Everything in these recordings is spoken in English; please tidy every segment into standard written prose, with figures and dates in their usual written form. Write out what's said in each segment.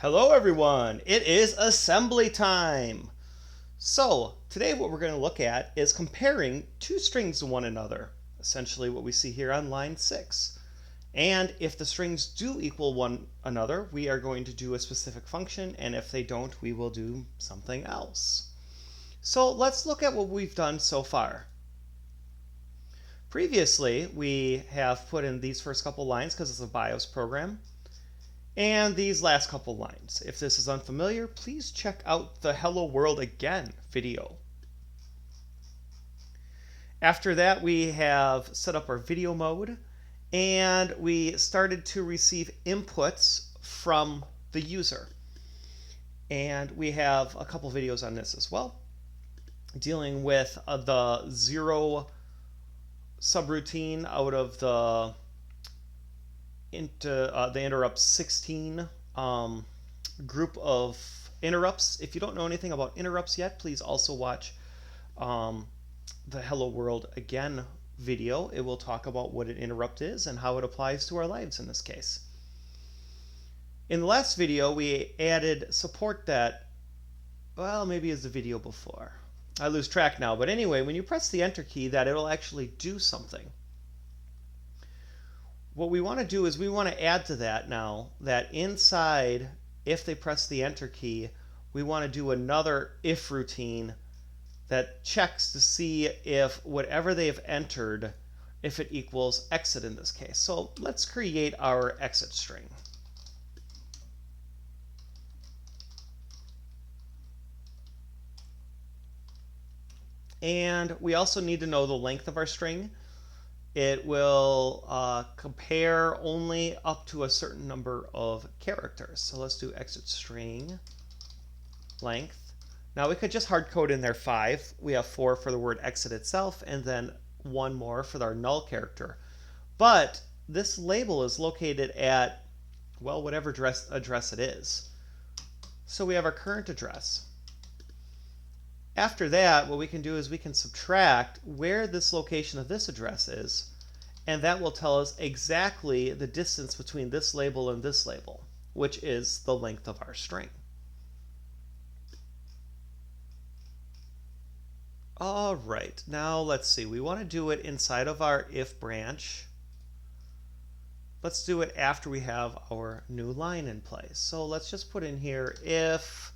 Hello everyone, it is assembly time. So today what we're going to look at is comparing two strings to one another, essentially what we see here on line 6. And if the strings do equal one another, we are going to do a specific function, and if they don't, we will do something else. So let's look at what we've done so far. Previously, we have put in these first couple lines because it's a BIOS program, and these last couple lines. If this is unfamiliar, please check out the Hello World Again video. After that, we have set up our video mode, and we started to receive inputs from the user. And we have a couple videos on this as well, dealing with the 0 subroutine out of the interrupt 16 group of interrupts. If you don't know anything about interrupts yet, please also watch the Hello World Again video. It will talk about what an interrupt is and how it applies to our lives in this case. In the last video, we added support that, well, maybe is the video before. I lose track now, but anyway, when you press the enter key, that it'll actually do something. What we want to do is we want to add to that now that inside, if they press the enter key, we want to do another if routine that checks to see if whatever they have entered, if it equals exit in this case. So let's create our exit string. And we also need to know the length of our string. It will compare only up to a certain number of characters. So let's do exit string length. Now we could just hard code in there 5. We have 4 for the word exit itself, and then 1 more for our null character. But this label is located at, well, whatever address it is. So we have our current address. After that, what we can do is we can subtract where this location of this address is, and that will tell us exactly the distance between this label and this label, which is the length of our string. All right, now let's see. We want to do it inside of our if branch. Let's do it after we have our new line in place. So let's just put in here if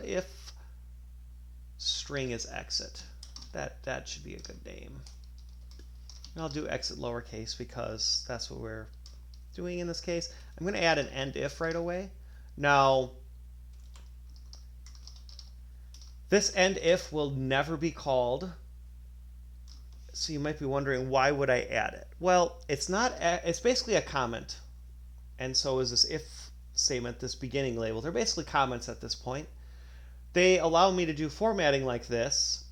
if string is exit. That should be a good name. And I'll do exit lowercase because that's what we're doing in this case. I'm going to add an end if right away. Now, this end if will never be called. So you might be wondering, why would I add it? Well, it's basically a comment. And so is this if statement, this beginning label. They're basically comments at this point. They allow me to do formatting like this,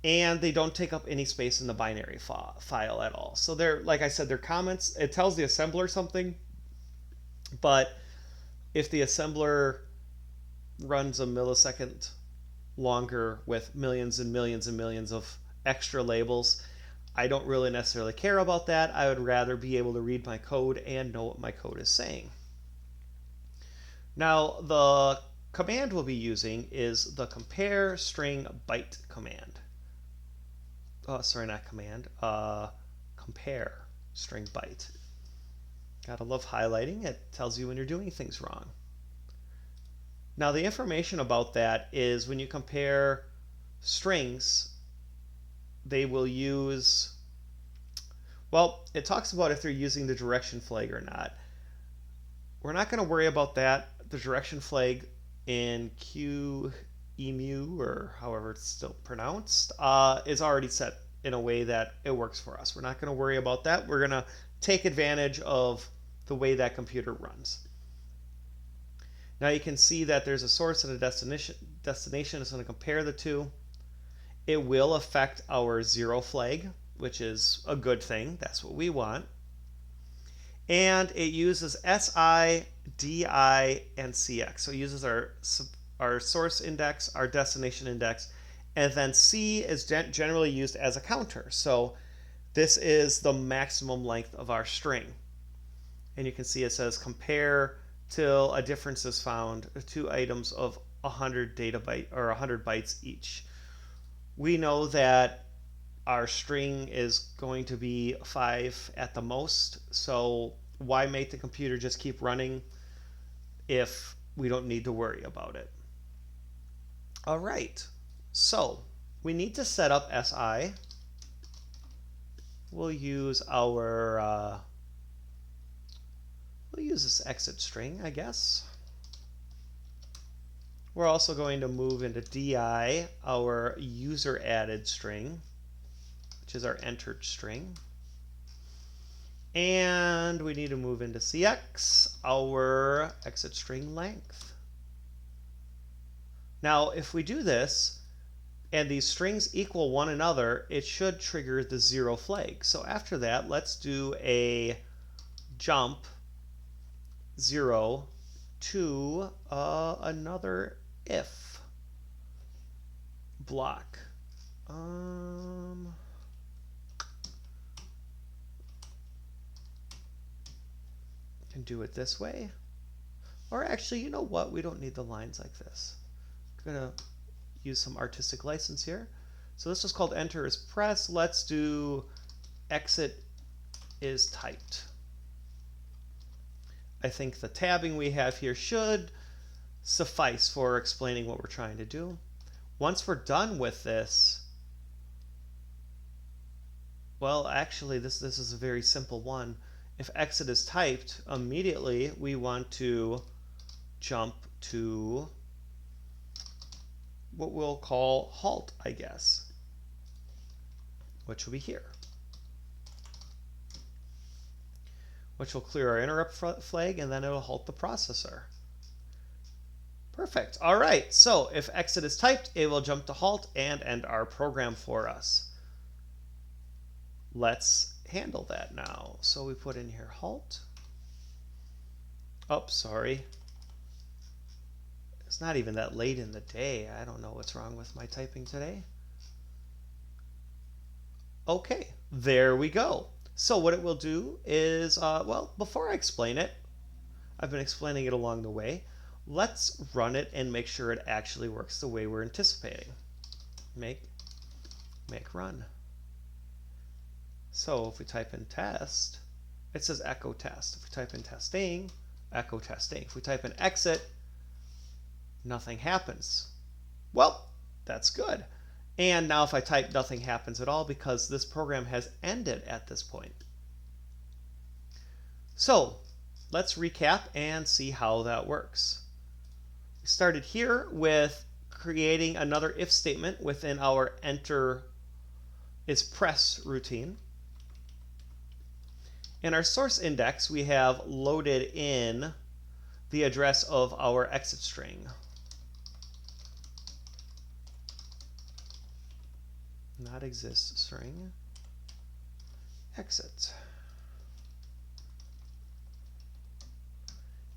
and they don't take up any space in the binary file at all. So they're, like I said, they're comments. It tells the assembler something, but if the assembler runs a millisecond longer with millions and millions and millions of extra labels, I don't really necessarily care about that. I would rather be able to read my code and know what my code is saying. Now, the command we'll be using is the compare string byte command. Oh, sorry, not command. Compare string byte. Gotta love highlighting. It tells you when you're doing things wrong. Now, the information about that is when you compare strings, they will use, well, it talks about if they're using the direction flag or not. We're not going to worry about that. The direction flag in QEMU, or however it's still pronounced, is already set in a way that it works for us. We're not going to worry about that. We're going to take advantage of the way that computer runs. Now you can see that there's a source and a destination. Destination is going to compare the two. It will affect our 0 flag, which is a good thing. That's what we want. And it uses SI, DI, and CX. So it uses our source index, our destination index, and then C is generally used as a counter. So this is the maximum length of our string. And you can see it says compare till a difference is found, two items of 100 data byte or 100 bytes each. We know that our string is going to be 5 at the most, so why make the computer just keep running if we don't need to worry about it? All right, so we need to set up SI. We'll use our we'll use this exit string, I guess. We're also going to move into DI, our user added string, which is our entered string. And we need to move into CX, our exit string length. Now, if we do this, and these strings equal one another, it should trigger the 0 flag. So after that, let's do a jump 0 to another if block. Can do it this way. Or actually, you know what? We don't need the lines like this. I'm going to use some artistic license here. So this was called enter is press. Let's do exit is typed. I think the tabbing we have here should suffice for explaining what we're trying to do. Once we're done with this, well, actually, this is a very simple one. If exit is typed, immediately we want to jump to what we'll call halt, I guess, which will be here, which will clear our interrupt flag, and then it'll halt the processor. Perfect. All right, so if exit is typed, it will jump to halt and end our program for us. Let's handle that now. So we put in here halt. Oh, sorry. It's not even that late in the day. I don't know what's wrong with my typing today. Okay, there we go. So what it will do is, well, before I explain it, I've been explaining it along the way. Let's run it and make sure it actually works the way we're anticipating. Make run. So if we type in test, it says echo test. If we type in testing, echo testing. If we type in exit, nothing happens. Well, that's good. And now if I type nothing happens at all because this program has ended at this point. So let's recap and see how that works. We started here with creating another if statement within our enter is press routine. In our source index, we have loaded in the address of our exit string. Not exist string, exit.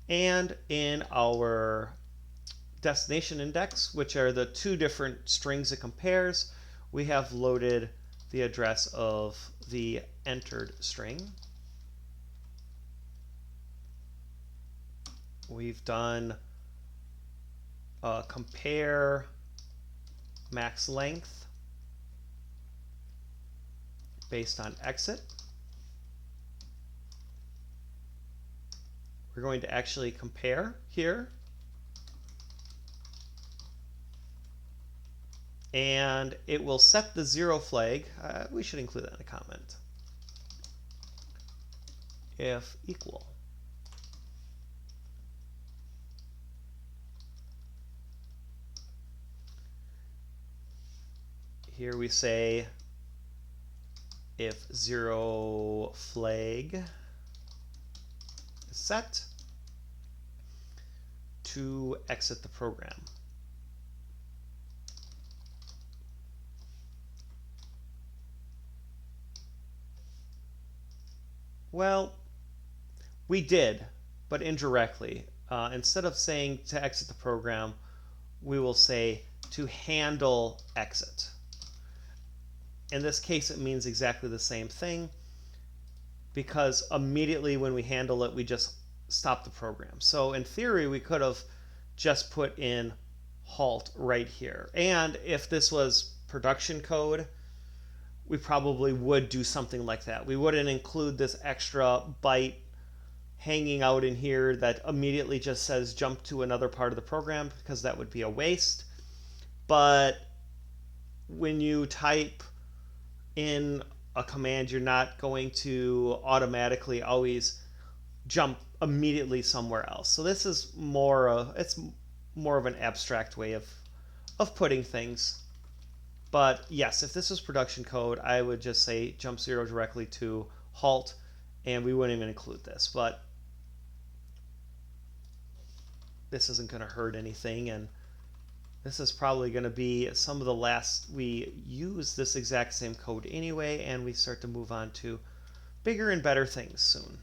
And in our destination index, which are the two different strings it compares, we have loaded the address of the entered string. We've done compare max length based on exit. We're going to actually compare here. And it will set the 0 flag. We should include that in a comment. If equal. Here we say if 0 flag is set to exit the program. Well, we did, but indirectly. Instead of saying to exit the program, we will say to handle exit. In this case, it means exactly the same thing. because immediately when we handle it, we just stop the program. So in theory, we could have just put in halt right here. And if this was production code, we probably would do something like that. We wouldn't include this extra byte hanging out in here that immediately just says jump to another part of the program, because that would be a waste. But when you type in a command, you're not going to automatically always jump immediately somewhere else. So this is it's more of an abstract way of putting things. But yes, if this was production code, I would just say jump 0 directly to halt, and we wouldn't even include this. But this isn't going to hurt anything, and this is probably going to be some of the last we use this exact same code anyway, and we start to move on to bigger and better things soon.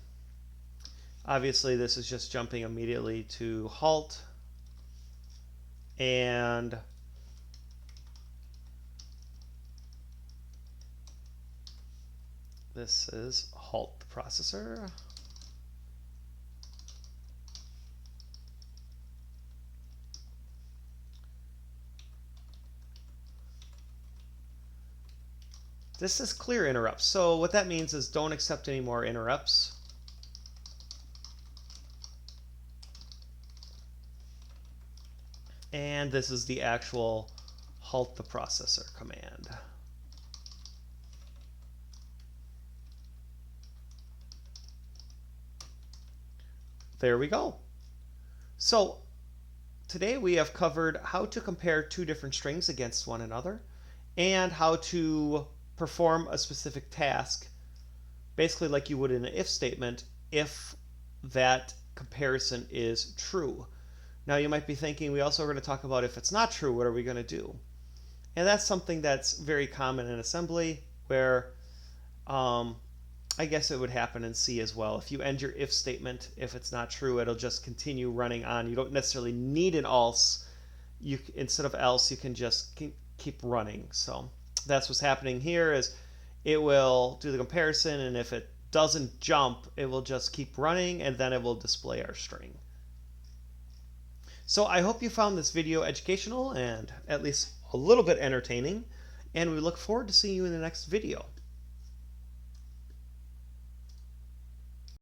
Obviously, this is just jumping immediately to halt, and this is halt the processor. This is clear interrupts. So what that means is don't accept any more interrupts. And this is the actual halt the processor command. There we go. So today we have covered how to compare two different strings against one another, and how to perform a specific task, basically like you would in an if statement, if that comparison is true. Now you might be thinking, we also are going to talk about if it's not true, what are we going to do? And that's something that's very common in assembly, where I guess it would happen in C as well. If you end your if statement, if it's not true, it'll just continue running on. You don't necessarily need an else. Instead of else, you can just keep running. So that's what's happening here, is it will do the comparison, and if it doesn't jump, it will just keep running, and then it will display our string. So I hope you found this video educational and at least a little bit entertaining, and we look forward to seeing you in the next video.